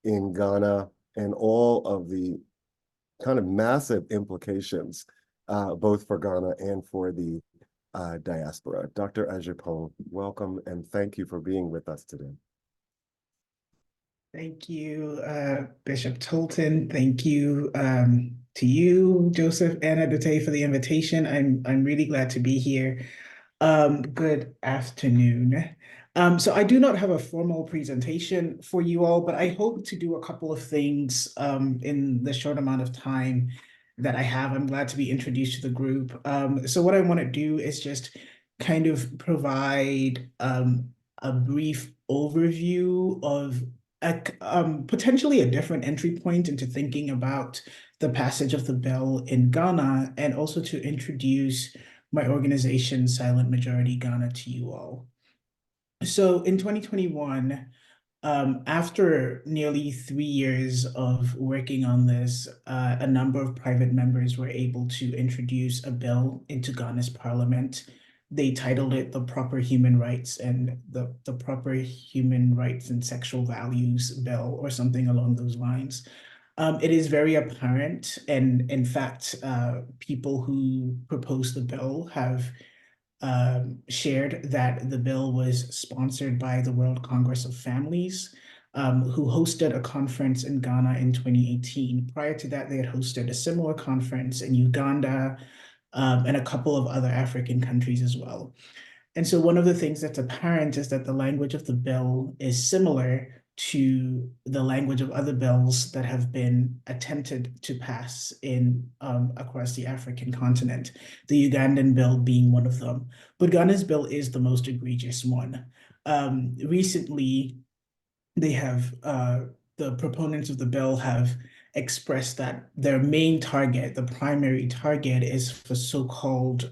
in Ghana and all of the kind of massive implications, both for Ghana and for the diaspora. Dr. Ajapong, welcome and thank you for being with us today. Thank you, Bishop Tolton. Thank you to you, Joseph and Adotei, for the invitation. I'm really glad to be here. Good afternoon. So I do not have a formal presentation for you all, but I hope to do a couple of things in the short amount of time that I have. I'm glad to be introduced to the group. So what I want to do is just kind of provide a brief overview of potentially a different entry point into thinking about the passage of the bill in Ghana, and also to introduce my organization, Silent Majority Ghana, to you all. So in 2021, after nearly 3 years of working on this, a number of private members were able to introduce a bill into Ghana's parliament. They titled it the Proper Human Rights and the Proper Human Rights and Sexual Values Bill, or something along those lines. It is very apparent, and in fact, people who proposed the bill have shared that the bill was sponsored by the World Congress of Families, who hosted a conference in Ghana in 2018. Prior to that, they had hosted a similar conference in Uganda, and a couple of other African countries as well. And so one of the things that's apparent is that the language of the bill is similar to the language of other bills that have been attempted to pass in across the African continent, the Ugandan bill being one of them. But Ghana's bill is the most egregious one. Recently, they have the proponents of the bill have expressed that their main target, the primary target, is for so-called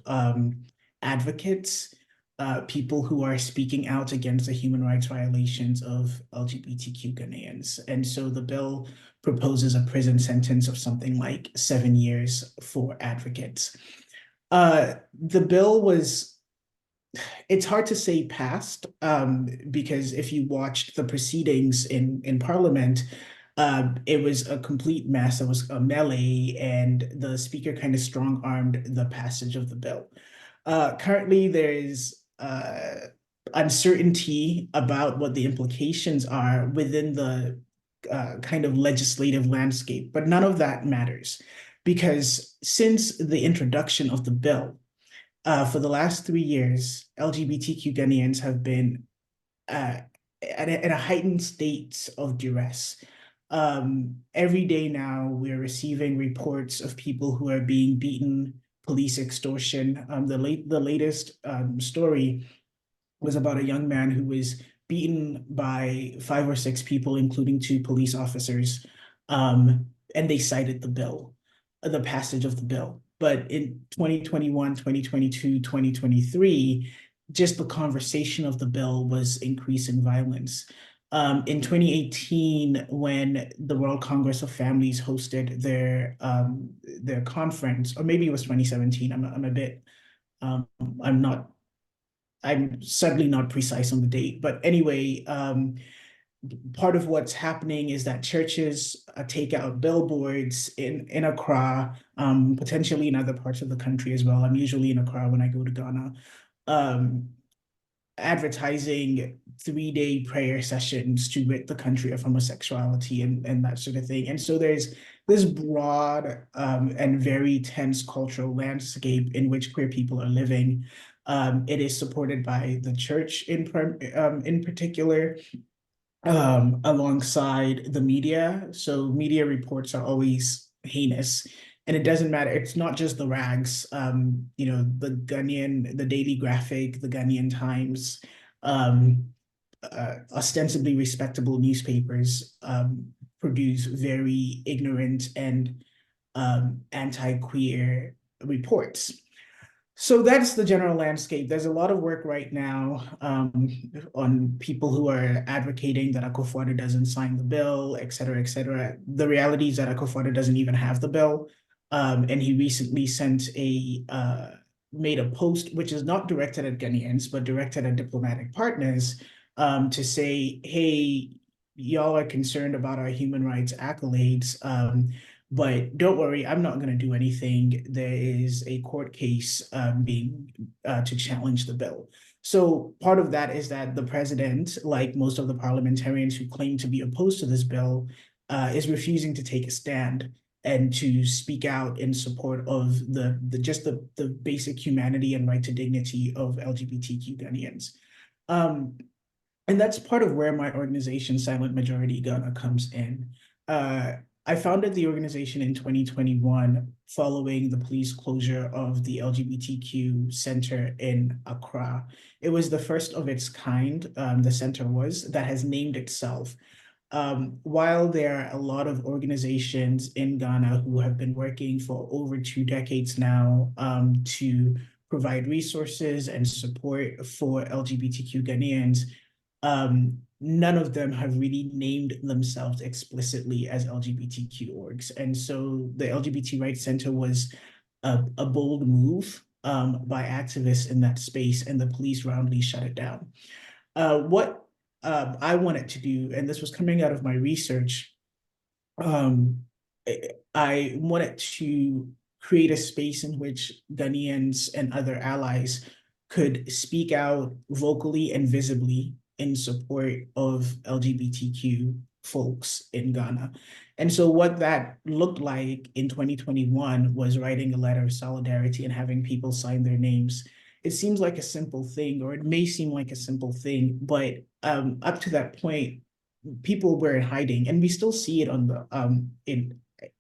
advocates, people who are speaking out against the human rights violations of LGBTQ Ghanaians. And so the bill proposes a prison sentence of something like 7 years for advocates. The bill was, it's hard to say passed, because if you watched the proceedings in Parliament, it was a complete mess. It was a melee, and the speaker kind of strong-armed the passage of the bill. Currently, there is uncertainty about what the implications are within the kind of legislative landscape, but none of that matters, because since the introduction of the bill, for the last 3 years, LGBTQ Ghanaians have been in a heightened state of duress. Every day now, we're receiving reports of people who are being beaten, police extortion. The latest story was about a young man who was beaten by 5 or 6 people, including 2 police officers, and they cited the bill, the passage of the bill. But in 2021, 2022, 2023, just the conversation of the bill was increasing violence. In 2018, when the World Congress of Families hosted their conference, or maybe it was 2017, I'm certainly not precise on the date, but anyway, part of what's happening is that churches take out billboards in Accra, potentially in other parts of the country as well. I'm usually in Accra when I go to Ghana, advertising 3-day prayer sessions to rid the country of homosexuality and that sort of thing. And so there's this broad and very tense cultural landscape in which queer people are living. It is supported by the church in particular, alongside the media. So media reports are always heinous, and it doesn't matter. It's not just the rags. The Ghanaian, the Daily Graphic, the Ghanaian Times, ostensibly respectable newspapers, produce very ignorant and anti-queer reports. So that's the general landscape. There's a lot of work right now on people who are advocating that Akufo-Addo doesn't sign the bill, et cetera, et cetera. The reality is that Akufo-Addo doesn't even have the bill. And he recently made a post, which is not directed at Ghanaians, but directed at diplomatic partners, to say, hey, y'all are concerned about our human rights accolades, but don't worry, I'm not going to do anything. There is a court case being to challenge the bill. So part of that is that the president, like most of the parliamentarians who claim to be opposed to this bill, is refusing to take a stand and to speak out in support of the basic humanity and right to dignity of LGBTQ Ghanaians. And that's part of where my organization, Silent Majority Ghana, comes in. I founded the organization in 2021 following the police closure of the LGBTQ center in Accra. It was the first of its kind, the center was, that has named itself. While there are a lot of organizations in Ghana who have been working for over 2 decades now to provide resources and support for LGBTQ Ghanaians, none of them have really named themselves explicitly as LGBTQ orgs. And so the LGBT Rights Center was a bold move by activists in that space, and the police roundly shut it down. What I wanted to do, and this was coming out of my research, I wanted to create a space in which Ghanaians and other allies could speak out vocally and visibly in support of LGBTQ folks in Ghana. And so what that looked like in 2021 was writing a letter of solidarity and having people sign their names. It seems like a simple thing, or it may seem like a simple thing, but up to that point, people were in hiding, and we still see it on the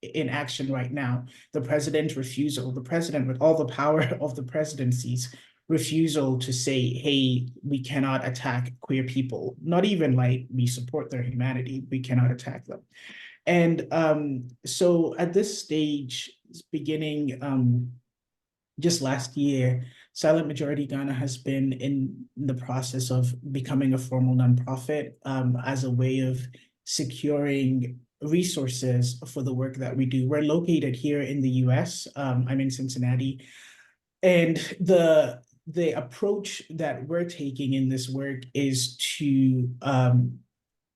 in action right now. The president's refusal, the president with all the power of the presidencies, refusal to say, hey, we cannot attack queer people, not even like we support their humanity, we cannot attack them. And so at this stage, beginning just last year, Silent Majority Ghana has been in the process of becoming a formal nonprofit as a way of securing resources for the work that we do. We're located here in the US. I'm in Cincinnati. And the approach that we're taking in this work is to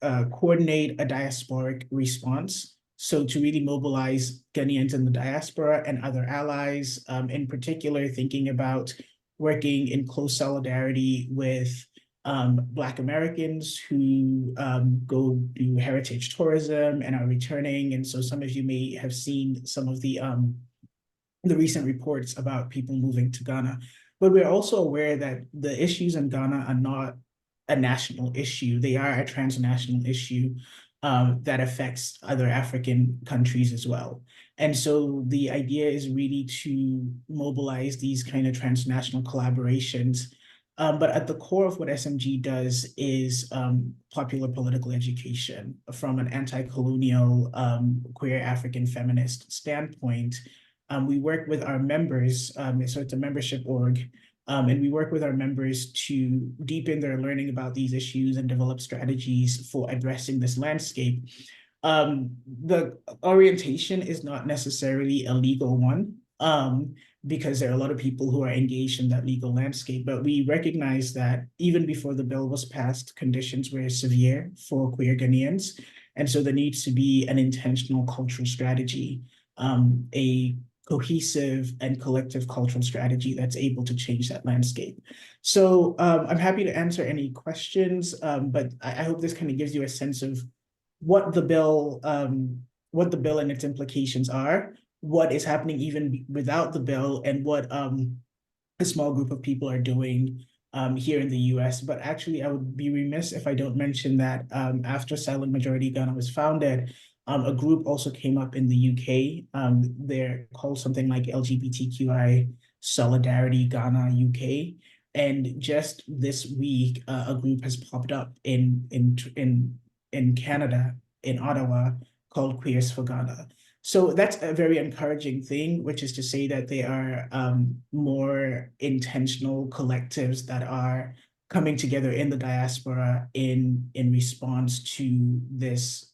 coordinate a diasporic response. So to really mobilize Ghanaians in the diaspora and other allies, in particular, thinking about working in close solidarity with Black Americans who go do heritage tourism and are returning. And so some of you may have seen some of the recent reports about people moving to Ghana. But we're also aware that the issues in Ghana are not a national issue. They are a transnational issue that affects other African countries as well. And so the idea is really to mobilize these kind of transnational collaborations. But at the core of what SMG does is popular political education from an anti-colonial queer African feminist standpoint. We work with our members, so it's a membership org, and we work with our members to deepen their learning about these issues and develop strategies for addressing this landscape. The orientation is not necessarily a legal one, because there are a lot of people who are engaged in that legal landscape, but we recognize that even before the bill was passed, conditions were severe for queer Ghanaians. And so there needs to be an intentional cultural strategy, a cohesive and collective cultural strategy that's able to change that landscape. So I'm happy to answer any questions, but I hope this kind of gives you a sense of what the bill and its implications are, what is happening even without the bill, and what a small group of people are doing here in the US. But actually, I would be remiss if I don't mention that after Silent Majority Ghana was founded, a group also came up in the UK. They're called something like LGBTQI Solidarity Ghana UK. And just this week, a group has popped up in Canada, in Ottawa, called Queers for Ghana. So that's a very encouraging thing, which is to say that they are more intentional collectives that are coming together in the diaspora in response to this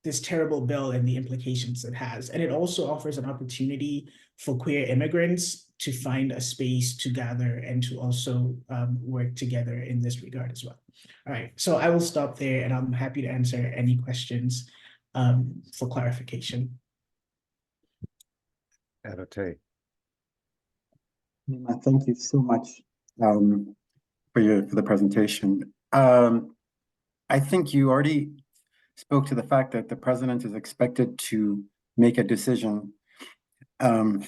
this terrible bill and the implications it has. And it also offers an opportunity for queer immigrants to find a space to gather and to also work together in this regard as well. All right, so I will stop there, and I'm happy to answer any questions for clarification. Adotei. Thank you so much for the presentation. I think you already spoke to the fact that the president is expected to make a decision on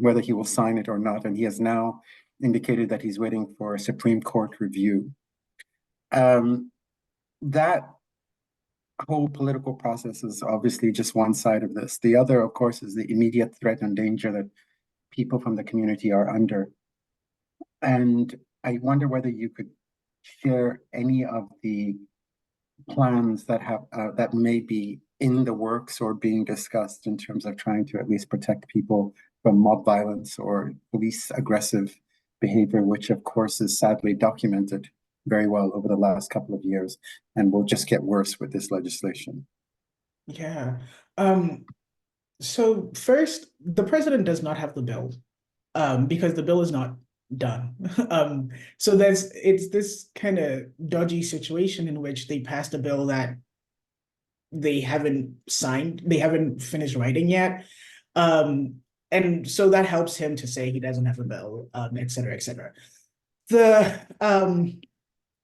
whether he will sign it or not, and he has now indicated that he's waiting for a Supreme Court review. That whole political process is obviously just one side of this. The other, of course, is the immediate threat and danger that people from the community are under. And I wonder whether you could share any of the plans that have that may be in the works or being discussed in terms of trying to at least protect people from mob violence or police aggressive behavior, which of course is sadly documented very well over the last couple of years and will just get worse with this legislation. Yeah. So first, the president does not have the bill because the bill is not done. So it's this kind of dodgy situation in which they passed a bill that they haven't signed, they haven't finished writing yet. And so that helps him to say he doesn't have a bill, et cetera, et cetera.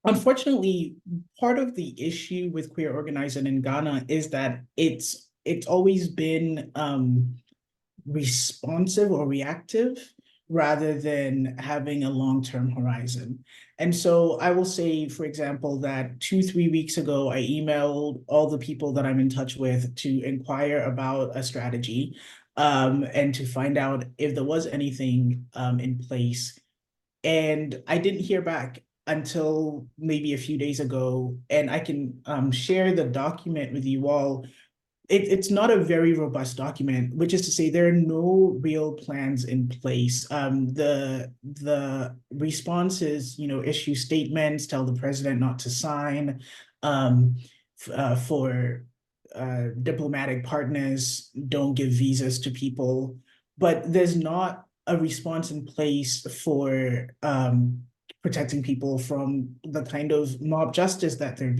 Unfortunately, part of the issue with queer organizing in Ghana is that it's always been responsive or reactive rather than having a long-term horizon. And so I will say, for example, that 2-3 weeks ago, I emailed all the people that I'm in touch with to inquire about a strategy and to find out if there was anything in place. And I didn't hear back until maybe a few days ago, and I can share the document with you all. It's not a very robust document, which is to say there are no real plans in place. The responses, issue statements, tell the president not to sign for diplomatic partners, don't give visas to people, but there's not a response in place for protecting people from the kind of mob justice that they're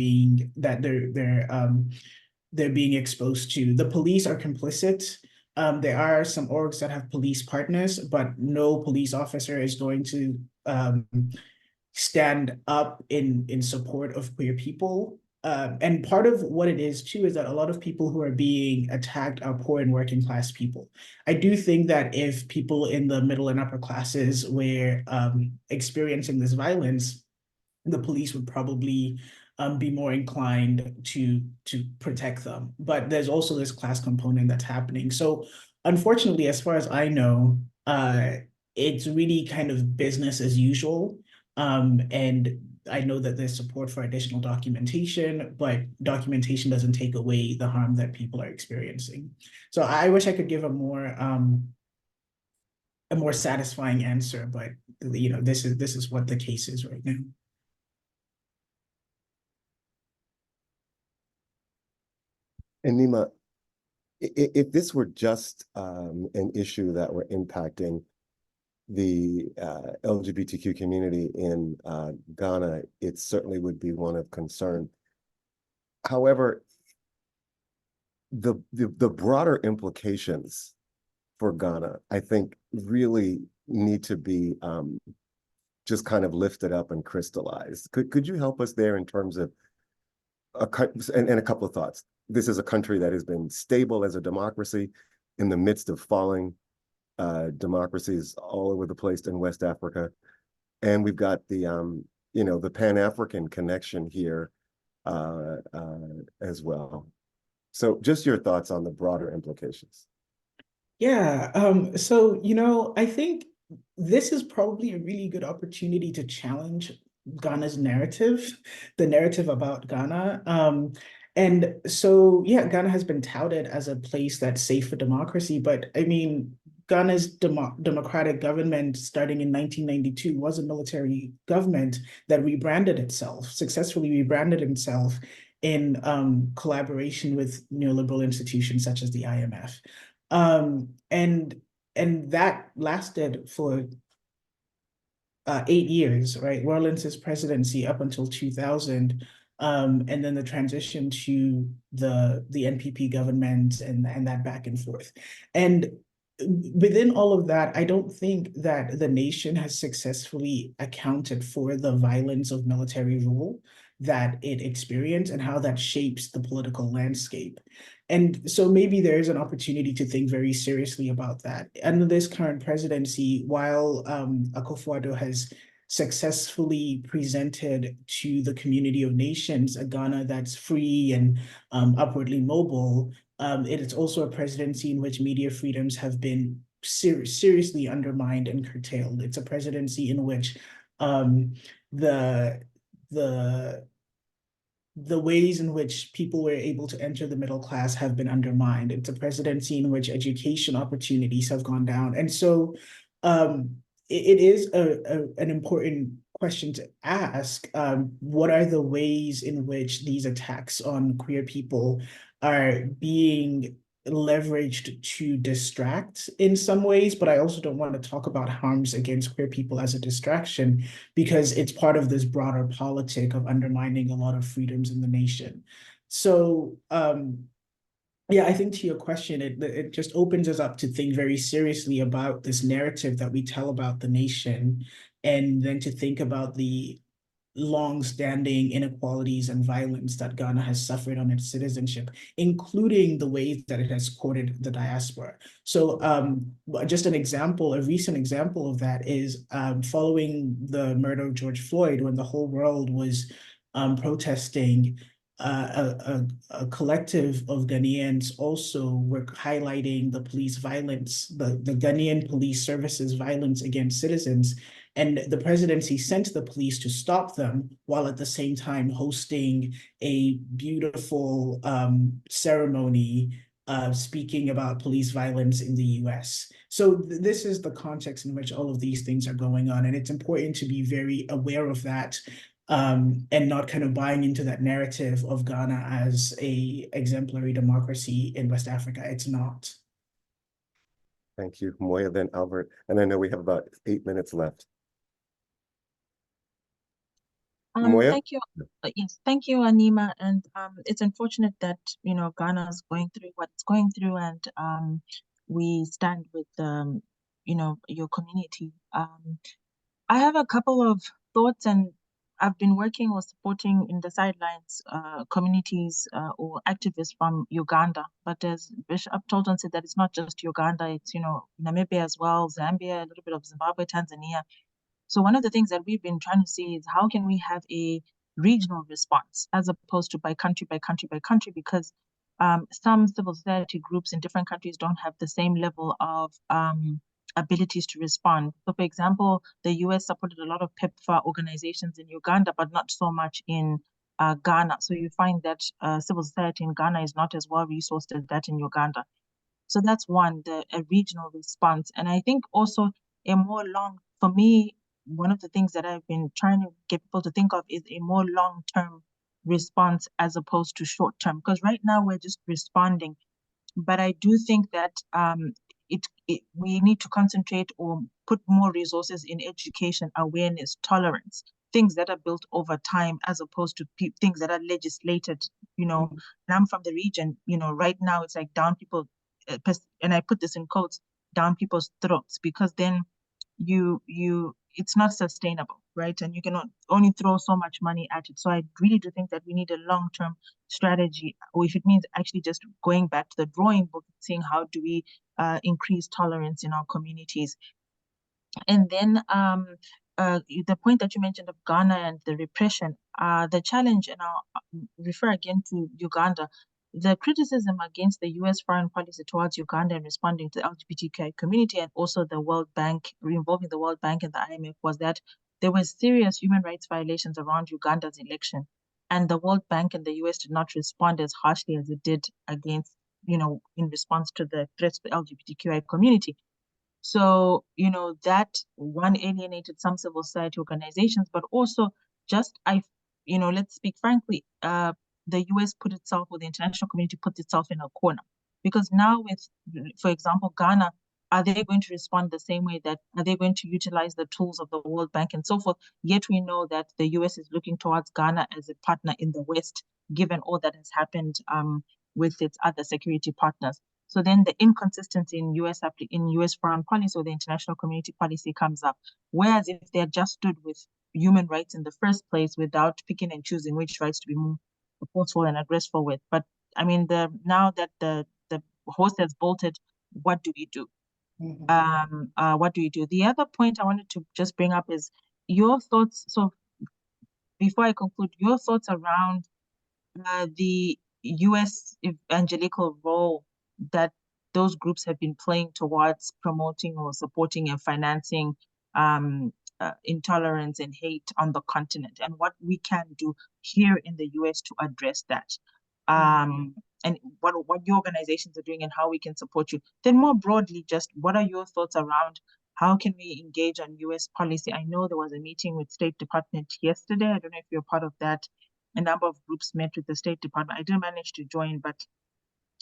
being exposed to. The police are complicit. There are some orgs that have police partners, but no police officer is going to stand up in support of queer people. And part of what it is too is that a lot of people who are being attacked are poor and working class people. I do think that if people in the middle and upper classes were experiencing this violence, the police would probably be more inclined to protect them. But there's also this class component that's happening. So unfortunately, as far as I know, it's really kind of business as usual. And I know that there's support for additional documentation, but documentation doesn't take away the harm that people are experiencing. So I wish I could give a more satisfying answer, but this is what the case is right now. Anima, if this were just an issue that were impacting the LGBTQ community in Ghana, it certainly would be one of concern. However, the broader implications for Ghana, I think, really need to be just kind of lifted up and crystallized. Could you help us there in terms of a couple of thoughts? This is a country that has been stable as a democracy in the midst of falling democracies all over the place in West Africa. And we've got the, the Pan-African connection here as well. So just your thoughts on the broader implications. Yeah, so, I think this is probably a really good opportunity to challenge Ghana's narrative, the narrative about Ghana. And so, yeah, Ghana has been touted as a place that's safe for democracy, but I mean, Ghana's democratic government starting in 1992 was a military government that successfully rebranded itself in collaboration with neoliberal institutions such as the IMF. And and that lasted for 8 years, right? Rawlins's presidency up until 2000, and then the transition to the NPP government and that back and forth. And within all of that, I don't think that the nation has successfully accounted for the violence of military rule that it experienced and how that shapes the political landscape. And so maybe there is an opportunity to think very seriously about that. Under this current presidency, while Akufo-Addo has successfully presented to the community of nations a Ghana that's free and upwardly mobile, it is also a presidency in which media freedoms have been seriously undermined and curtailed. It's a presidency in which the ways in which people were able to enter the middle class have been undermined. It's a presidency in which education opportunities have gone down. And so it is an important question to ask. What are the ways in which these attacks on queer people are being leveraged to distract in some ways? But I also don't want to talk about harms against queer people as a distraction, because it's part of this broader politic of undermining a lot of freedoms in the nation. So yeah, I think to your question, it just opens us up to think very seriously about this narrative that we tell about the nation, and then to think about the long-standing inequalities and violence that Ghana has suffered on its citizenship, including the ways that it has courted the diaspora. So just an example, a recent example of that is following the murder of George Floyd, when the whole world was protesting, a collective of Ghanaians also were highlighting the police violence, the Ghanaian police services violence against citizens. And the presidency sent the police to stop them, while at the same time hosting a beautiful ceremony speaking about police violence in the US. So this is the context in which all of these things are going on. And it's important to be very aware of that, and not kind of buying into that narrative of Ghana as a exemplary democracy in West Africa. It's not. Thank you, Moya, then Albert. And I know we have about 8 minutes left. Moya? Thank you. Yes, thank you, Anima. And it's unfortunate that Ghana is going through what it's going through, and we stand with your community. I have a couple of thoughts, and I've been working or supporting in the sidelines communities or activists from Uganda. But as Bishop Tolton said, that it's not just Uganda; it's Namibia as well, Zambia, a little bit of Zimbabwe, Tanzania. So one of the things that we've been trying to see is how can we have a regional response as opposed to by country, because some civil society groups in different countries don't have the same level of abilities to respond. So for example, the US supported a lot of PEPFAR organizations in Uganda, but not so much in Ghana. So you find that civil society in Ghana is not as well resourced as that in Uganda. So that's one, a regional response. And I think also for me, one of the things that I've been trying to get people to think of is a more long-term response as opposed to short-term. Because right now we're just responding. But I do think that we need to concentrate or put more resources in education, awareness, tolerance, things that are built over time as opposed to things that are legislated. And I'm from the region, right now it's like down people, and I put this in quotes, down people's throats, because then it's not sustainable, right? And you can only throw so much money at it. So I really do think that we need a long-term strategy, or if it means actually just going back to the drawing book, seeing how do we increase tolerance in our communities. And then the point that you mentioned of Ghana and the repression, the challenge, and I'll refer again to Uganda, the criticism against the US foreign policy towards Uganda in responding to the LGBTQ community, and also the World Bank, involving the World Bank and the IMF, was that there were serious human rights violations around Uganda's election. And the World Bank and the US did not respond as harshly as it did against, in response to the threats to the LGBTQI community. So, that one alienated some civil society organizations, but also let's speak frankly, the US put itself, or the international community put itself in a corner. Because now with, for example, Ghana are they going to respond the same way? That are they going to utilize the tools of the World Bank and so forth? Yet we know that the US is looking towards Ghana as a partner in the West, given all that has happened with its other security partners. So then the inconsistency in US foreign policy or the international community policy comes up. Whereas if they had just stood with human rights in the first place without picking and choosing which rights to be more forceful and aggressive with. But I mean, now that the horse has bolted, what do we do? What do you do? The other point I wanted to just bring up is your thoughts. So before I conclude, your thoughts around the US evangelical role that those groups have been playing towards promoting or supporting and financing intolerance and hate on the continent, and what we can do here in the US to address that. And what your organizations are doing and how we can support you. Then more broadly, just what are your thoughts around how can we engage on US policy? I know there was a meeting with State Department yesterday. I don't know if you're part of that. A number of groups met with the State Department. I didn't manage to join, but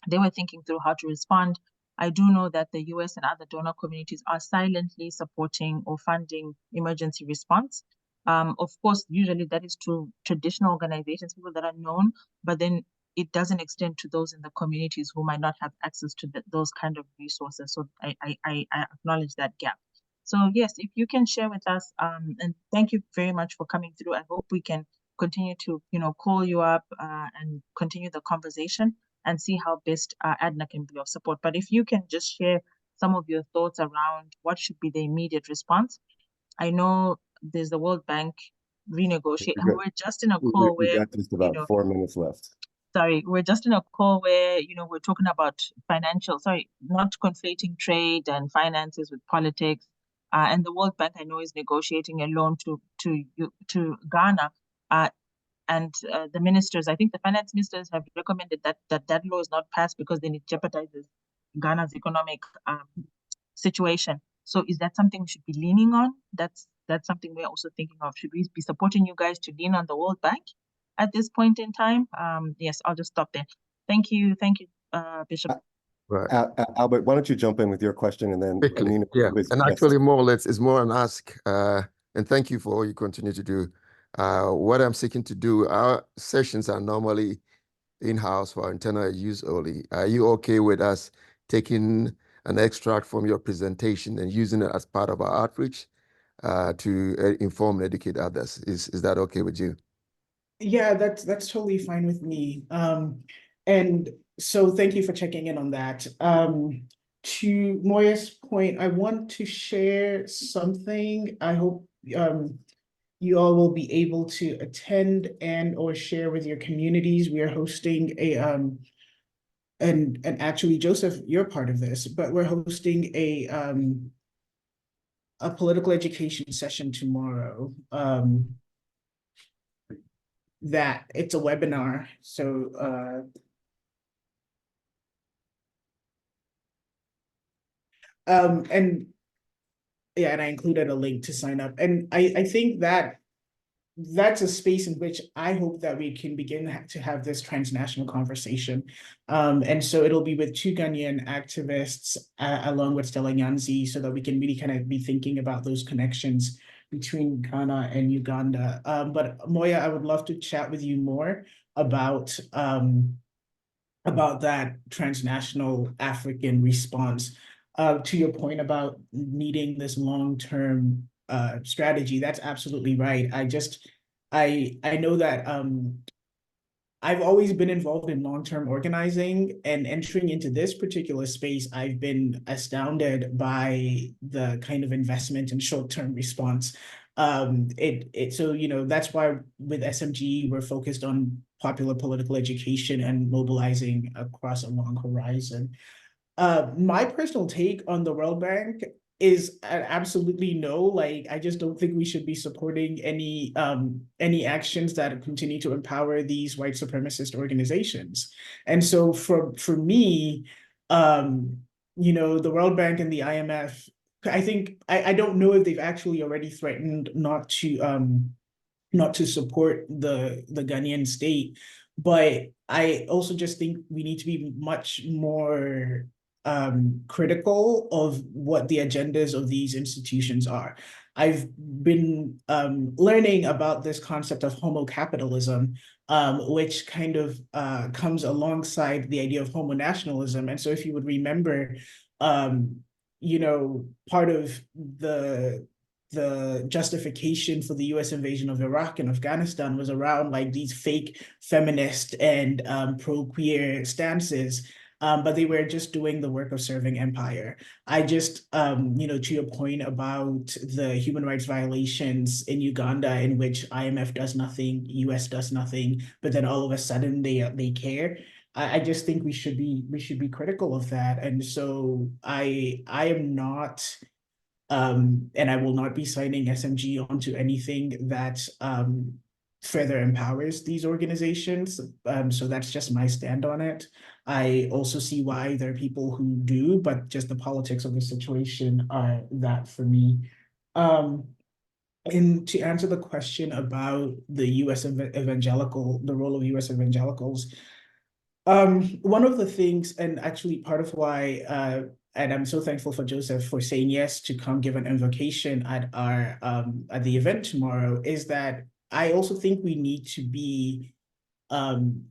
they were thinking through how to respond. I do know that the US and other donor communities are silently supporting or funding emergency response. Of course, usually that is to traditional organizations, people that are known, but then it doesn't extend to those in the communities who might not have access to those kind of resources. So I acknowledge that gap. So yes, if you can share with us, and thank you very much for coming through. I hope we can continue to, call you up and continue the conversation and see how best ADNA can be of support. But if you can just share some of your thoughts around what should be the immediate response. I know there's the World Bank renegotiate, and we're just in a call We where, got just about 4 minutes left. Sorry, we're just in a call where, we're talking about not conflating trade and finances with politics. And the World Bank, I know, is negotiating a loan to Ghana. And the ministers, I think the finance ministers have recommended that law is not passed because then it jeopardizes Ghana's economic situation. So is that something we should be leaning on? That's something we're also thinking of. Should we be supporting you guys to lean on the World Bank at this point in time? Yes, I'll just stop there. Thank you, Bishop. Right. Albert, why don't you jump in with your question and then Quickly, Anina, yeah. please. And Yes. actually, more or less, it's more an ask. And thank you for all you continue to do. What I'm seeking to do, our sessions are normally in-house for internal use only. Are you okay with us taking an extract from your presentation and using it as part of our outreach to inform and educate others? Is that okay with you? Yeah, that's totally fine with me. And so thank you for checking in on that. To Moya's point, I want to share something. I hope you all will be able to attend and or share with your communities. We are hosting and actually, Joseph, you're part of this, but we're hosting a political education session tomorrow. That it's a webinar. So and yeah, and I included a link to sign up. And I think that that's a space in which I hope that we can begin to have this transnational conversation. And so it'll be with 2 Ghanaian activists along with Stella Nyanzi, so that we can really kind of be thinking about those connections between Ghana and Uganda. But Moya, I would love to chat with you more about that transnational African response. To your point about needing this long-term strategy, that's absolutely right. I know that I've always been involved in long-term organizing, and entering into this particular space, I've been astounded by the kind of investment in short-term response. So, that's why with SMG, we're focused on popular political education and mobilizing across a long horizon. My personal take on the World Bank is absolutely no. Like, I just don't think we should be supporting any actions that continue to empower these white supremacist organizations. And so for me, the World Bank and the IMF, I think I don't know if they've actually already threatened not to support the Ghanaian state, but I also just think we need to be much more critical of what the agendas of these institutions are. I've been learning about this concept of homo capitalism, which kind of comes alongside the idea of homo nationalism. And so if you would remember, part of the justification for the US invasion of Iraq and Afghanistan was around like these fake feminist and pro-queer stances. But they were just doing the work of serving empire. I just, to your point about the human rights violations in Uganda, in which IMF does nothing, US does nothing, but then all of a sudden they care. I just think we should be critical of that. And so I am not, and I will not be signing SMG onto anything that further empowers these organizations. So that's just my stand on it. I also see why there are people who do, but just the politics of the situation are that for me. And to answer the question about the US the role of US evangelicals, one of the things, and actually part of why, and I'm so thankful for Joseph for saying yes to come give an invocation at our at the event tomorrow, is that I also think we need to be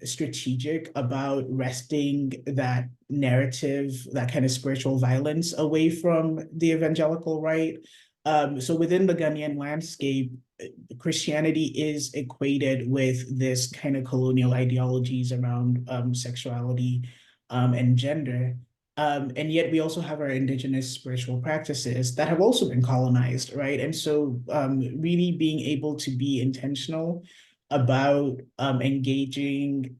strategic about wresting that narrative, that kind of spiritual violence away from the evangelical right. So within the Ghanaian landscape, Christianity is equated with this kind of colonial ideologies around sexuality and gender. And yet we also have our indigenous spiritual practices that have also been colonized, right? And so really being able to be intentional about engaging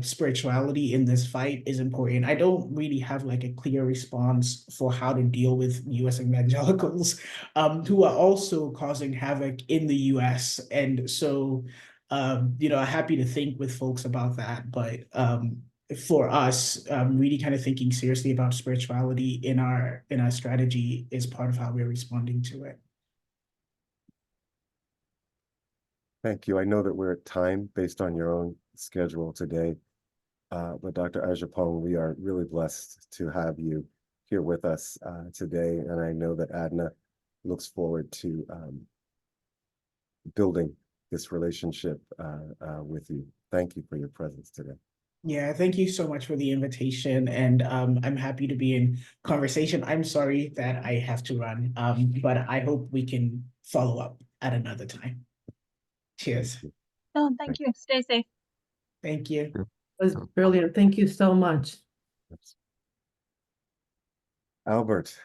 spirituality in this fight is important. I don't really have like a clear response for how to deal with US evangelicals who are also causing havoc in the US. And so, I'm happy to think with folks about that. But for us, really kind of thinking seriously about spirituality in our strategy is part of how we're responding to it. Thank you. I know that we're at time based on your own schedule today. But Dr. Ajapong, we are really blessed to have you here with us today. And I know that ADNA looks forward to building this relationship with you. Thank you for your presence today. Yeah, thank you so much for the invitation. And I'm happy to be in conversation. I'm sorry that I have to run, but I hope we can follow up at another time. Cheers. No, thank you. Stay safe. Thank you. It was brilliant. Thank you so much. Albert.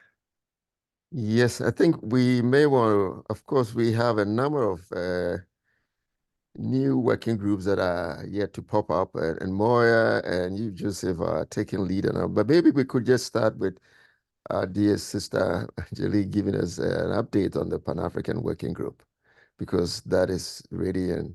Yes, I think we may want to, of course, we have a number of new working groups that are yet to pop up, and Moya and you, Joseph, are taking lead on them. But maybe we could just start with our dear sister Angelique giving us an update on the Pan-African Working Group, because that is ready and